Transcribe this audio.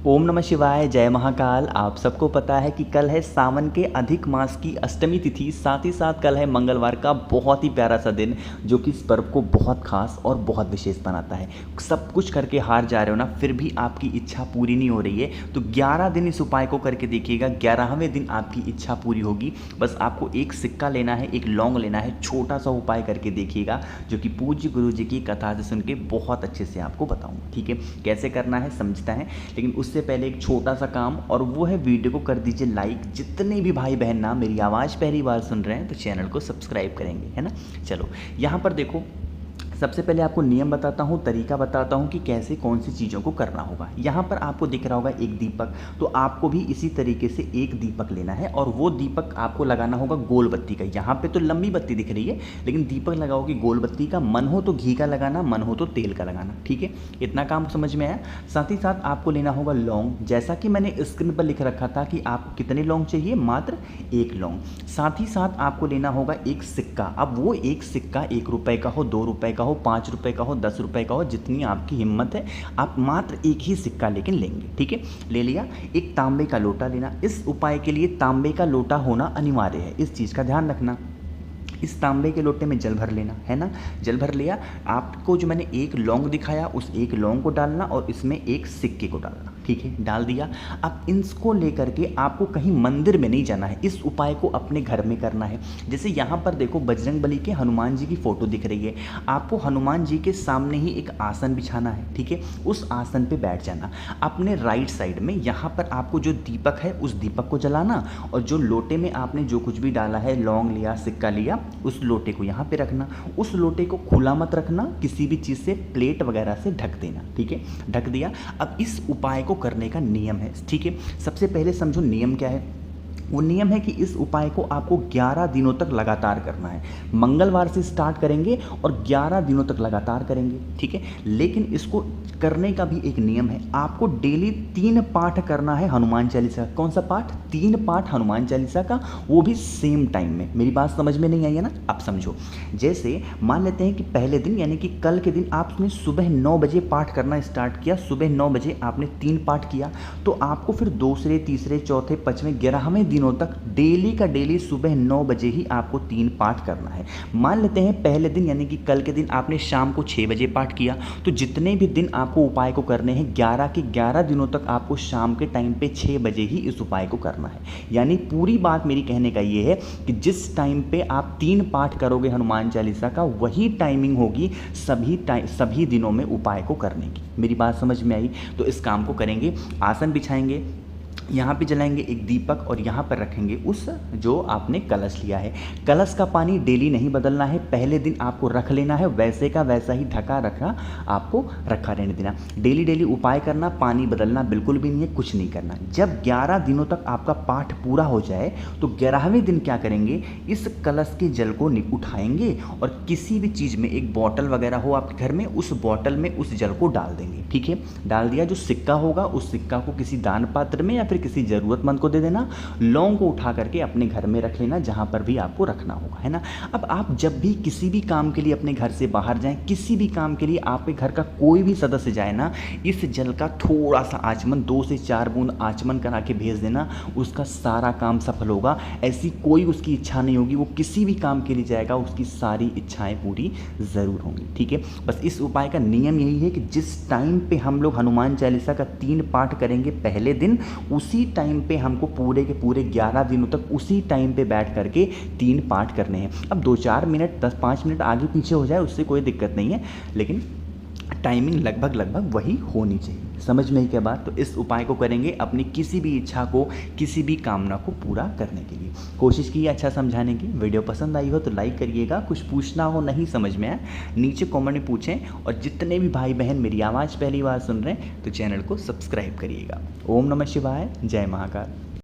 ओम नमः शिवाय, जय महाकाल। आप सबको पता है कि कल है सावन के अधिक मास की अष्टमी तिथि, साथ ही साथ कल है मंगलवार का बहुत ही प्यारा सा दिन, जो कि इस पर्व को बहुत खास और बहुत विशेष बनाता है। सब कुछ करके हार जा रहे हो ना, फिर भी आपकी इच्छा पूरी नहीं हो रही है, तो 11 दिन इस उपाय को करके देखिएगा। 11वें दिन आपकी इच्छा पूरी होगी। बस आपको एक सिक्का लेना है, एक लौंग लेना है, छोटा सा उपाय करके देखिएगा, जो कि पूज्य गुरु जी की कथा से सुन के बहुत अच्छे से आपको बताऊँगा। ठीक है, कैसे करना है समझता है, लेकिन उससे पहले एक छोटा सा काम, और वो है वीडियो को कर दीजिए लाइक। जितने भी भाई बहन ना मेरी आवाज़ पहली बार सुन रहे हैं तो चैनल को सब्सक्राइब करेंगे, है ना। चलो यहाँ पर देखो, सबसे पहले आपको नियम बताता हूँ, तरीका बताता हूँ कि कैसे कौन सी चीज़ों को करना होगा। यहाँ पर आपको दिख रहा होगा एक दीपक, तो आपको भी इसी तरीके से एक दीपक लेना है, और वो दीपक आपको लगाना होगा गोल बत्ती का। यहाँ पे तो लंबी बत्ती दिख रही है, लेकिन दीपक लगाओगे गोल बत्ती का। मन हो तो घी का लगाना, मन हो तो तेल का लगाना। ठीक है, इतना काम समझ में आया। साथ ही साथ आपको लेना होगा लौंग, जैसा कि मैंने स्क्रीन पर लिख रखा था कि आपको कितने लौंग चाहिए, मात्र एक लौंग। साथ ही साथ आपको लेना होगा एक सिक्का। अब वो एक सिक्का 1 रुपये का हो, 2 रुपये का हो, 5 रुपये का हो, 10 रुपये का हो, जितनी आपकी हिम्मत है, आप मात्र एक ही सिक्का लेकिन लेंगे। ठीक है, ले लिया। एक तांबे का लोटा लेना। इस उपाय के लिए तांबे का लोटा होना अनिवार्य है, इस चीज़ का ध्यान रखना। इस तांबे के लोटे में जल भर लेना है ना। जल भर लिया। आपको जो मैंने एक लौंग दिखाया, उस एक लौंग को डालना और इसमें एक सिक्के को डालना। ठीक है, डाल दिया। अब इसको लेकर के आपको कहीं मंदिर में नहीं जाना है, इस उपाय को अपने घर में करना है। जैसे यहाँ पर देखो, बजरंगबली के हनुमान जी की फोटो दिख रही है। आपको हनुमान जी के सामने ही एक आसन बिछाना है। ठीक है, उस आसन पे बैठ जाना। अपने राइट साइड में यहाँ पर आपको जो दीपक है, उस दीपक को जलाना, और जो लोटे में आपने जो कुछ भी डाला है, लौंग लिया, सिक्का लिया, उस लोटे को यहाँ पे रखना। उस लोटे को खुला मत रखना, किसी भी चीज़ से, प्लेट वगैरह से ढक देना। ठीक है, ढक दिया। अब इस उपाय को करने का नियम है। ठीक है, सबसे पहले समझो नियम क्या है। वो नियम है कि इस उपाय को आपको 11 दिनों तक लगातार करना है। मंगलवार से स्टार्ट करेंगे और 11 दिनों तक लगातार करेंगे। ठीक है, लेकिन इसको करने का भी एक नियम है। आपको डेली 3 पाठ करना है हनुमान चालीसा। कौन सा पाठ? 3 पाठ हनुमान चालीसा का, वो भी सेम टाइम में। मेरी बात समझ में नहीं आई है ना? अब समझो। जैसे मान लेते हैं कि पहले दिन यानी कि कल के दिन आपने सुबह 9 बजे पाठ करना स्टार्ट किया, सुबह 9 बजे आपने 3 पाठ किया, तो आपको फिर दूसरे, तीसरे, चौथे, 5वें, 11वें दिनों तक डेली का डेली सुबह 9 बजे ही आपको 3 पाठ करना है। मान लेते हैं पहले दिन यानी कि कल के दिन आपने शाम को 6 बजे पाठ किया, तो जितने भी दिन आपको उपाय को करने हैं, 11 के 11 दिनों तक आपको शाम के टाइम पे 6 बजे ही इस उपाय को करना है। यानी पूरी बात मेरी कहने का ये है कि जिस टाइम पे आप 3 पाठ करोगे हनुमान चालीसा का, वही टाइमिंग होगी सभी दिनों में उपाय को करने की। मेरी बात समझ में आई? तो इस काम को करेंगे। आसन बिछाएंगे, यहाँ पे जलाएंगे एक दीपक, और यहाँ पर रखेंगे उस जो आपने कलश लिया है। कलश का पानी डेली नहीं बदलना है, पहले दिन आपको रख लेना है, वैसे का वैसा ही ढका रखा आपको रखा रहने देना। डेली डेली उपाय करना, पानी बदलना बिल्कुल भी नहीं है, कुछ नहीं करना। जब 11 दिनों तक आपका पाठ पूरा हो जाए, तो 11वें दिन क्या करेंगे, इस कलश के जल को उठाएंगे और किसी भी चीज़ में, एक बॉटल वगैरह हो आपके घर में, उस बॉटल में उस जल को डाल देंगे। ठीक है, डाल दिया। जो सिक्का होगा, उस सिक्का को किसी दान पात्र में या फिर किसी जरूरतमंद को दे देना। लौंग को उठा करके अपने घर में रख लेना, जहां पर भी आपको रखना होगा, है ना। अब आप जब भी किसी भी काम के लिए अपने घर से बाहर जाएं, किसी भी काम के लिए आपके घर का कोई भी सदस्य जाए ना, इस जल का थोड़ा सा आचमन, 2 से 4 बूंद आचमन करा के भेज देना, उसका सारा काम सफल होगा। ऐसी कोई उसकी इच्छा नहीं होगी, वो किसी भी काम के लिए जाएगा, उसकी सारी इच्छाएं पूरी जरूर होंगी। ठीक है, बस इस उपाय का नियम यही है कि जिस टाइम पे हम लोग हनुमान चालीसा का 3 पाठ करेंगे पहले दिन, उसी टाइम पे हमको पूरे के पूरे 11 दिनों तक उसी टाइम पे बैठ करके 3 पाठ करने हैं। अब 2-4 मिनट, 10-5 मिनट आगे पीछे हो जाए, उससे कोई दिक्कत नहीं है, लेकिन टाइमिंग लगभग वही होनी चाहिए। समझ में ही क्या बात? तो इस उपाय को करेंगे अपनी किसी भी इच्छा को, किसी भी कामना को पूरा करने के लिए। कोशिश की अच्छा समझाने की। वीडियो पसंद आई हो तो लाइक करिएगा। कुछ पूछना हो, नहीं समझ में आया, नीचे कमेंट में पूछें। और जितने भी भाई बहन मेरी आवाज़ पहली बार सुन रहे हैं, तो चैनल को सब्सक्राइब करिएगा। ओम नमः शिवाय, जय महाकाल।